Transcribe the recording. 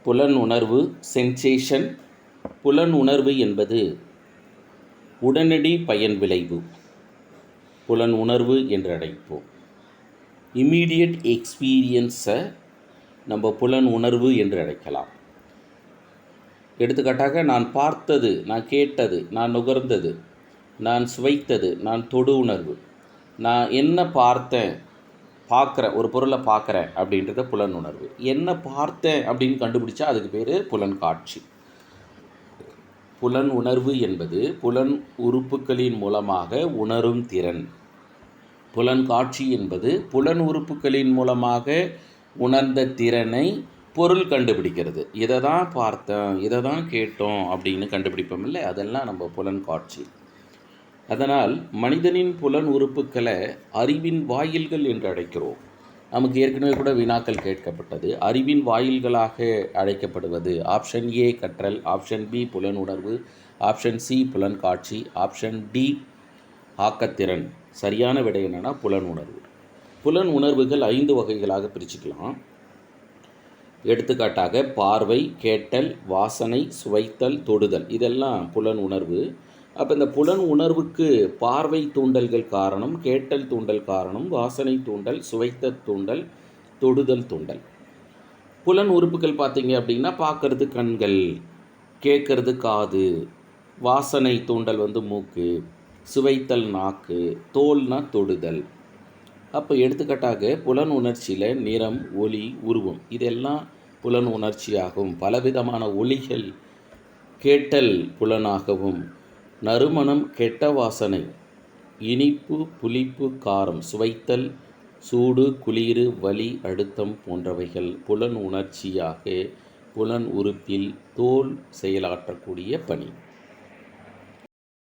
புலன் உணர்வு சென்சேஷன். புலன் உணர்வு என்பது உடனடி பயன் விளைவு. புலன் உணர்வு என்று அழைப்போம். இம்மீடியட் எக்ஸ்பீரியன்ஸை நம்ம புலன் உணர்வு என்று அழைக்கலாம். எடுத்துக்காட்டாக, நான் பார்த்தது, நான் கேட்டது, நான் நுகர்ந்தது, நான் சுவைத்தது, நான் தொடு உணர்வு. நான் என்ன பார்க்குறேன், ஒரு பொருளை பார்க்குறேன் அப்படின்றத புலன் உணர்வு. என்ன பார்த்தேன் அப்படின்னு கண்டுபிடிச்சா அதுக்கு பேர் புலன் காட்சி. புலன் உணர்வு என்பது புலன் உறுப்புகளின் மூலமாக உணரும் திறன். புலன் காட்சி என்பது புலன் உறுப்புகளின் மூலமாக உணர்ந்த திறனை பொருள் கண்டுபிடிக்கிறது. இதை தான் பார்த்தோம், இதை தான் கேட்டோம் அப்படின்னு கண்டுபிடிப்போம் இல்லை, அதெல்லாம் நம்ம புலன் காட்சி. அதனால் மனிதனின் புலன் உறுப்புகளை அறிவின் வாயில்கள் என்று அழைக்கிறோம். நமக்கு ஏற்கனவே கூட வினாக்கள் கேட்கப்பட்டது. அறிவின் வாயில்களாக அழைக்கப்படுவது ஆப்ஷன் ஏ கற்றல், ஆப்ஷன் பி புலன் உணர்வு, ஆப்ஷன் சி புலன் காட்சி, ஆப்ஷன் டி ஆக்கத்திறன். சரியான விடை என்னென்னா புலன் உணர்வு. புலன் உணர்வுகள் 5 வகைகளாக பிரிச்சுக்கலாம். எடுத்துக்காட்டாக பார்வை, கேட்டல், வாசனை, சுவைத்தல், தொடுதல், இதெல்லாம் புலன் உணர்வு. அப்போ இந்த புலன் உணர்வுக்கு பார்வை தூண்டல்கள் காரணம், கேட்டல் தூண்டல் காரணம், வாசனை தூண்டல், சுவைத்தல் தூண்டல், தொடுதல் தூண்டல். புலன் உறுப்புகள் பார்த்தீங்க அப்படின்னா பார்க்கறது கண்கள், கேட்கறது காது, வாசனை தூண்டல் மூக்கு, சுவைத்தல் நாக்கு, தோல்னா தொடுதல். அப்போ எடுத்துக்காட்டாக புலன் உணர்ச்சியில் நிறம், ஒலி, உருவம் இதெல்லாம் புலன் உணர்ச்சியாகவும், பலவிதமான ஒலிகள் கேட்டல் புலனாகவும், நறுமணம், கெட்ட வாசனை, இனிப்பு, புளிப்பு, காரம், சுவைத்தல், சூடு, குளிர், வலி, அழுத்தம் போன்றவைகள் புலன் உணர்ச்சியாக புலன் உறுப்பில் தோல் செயலாற்றக்கூடிய பணி.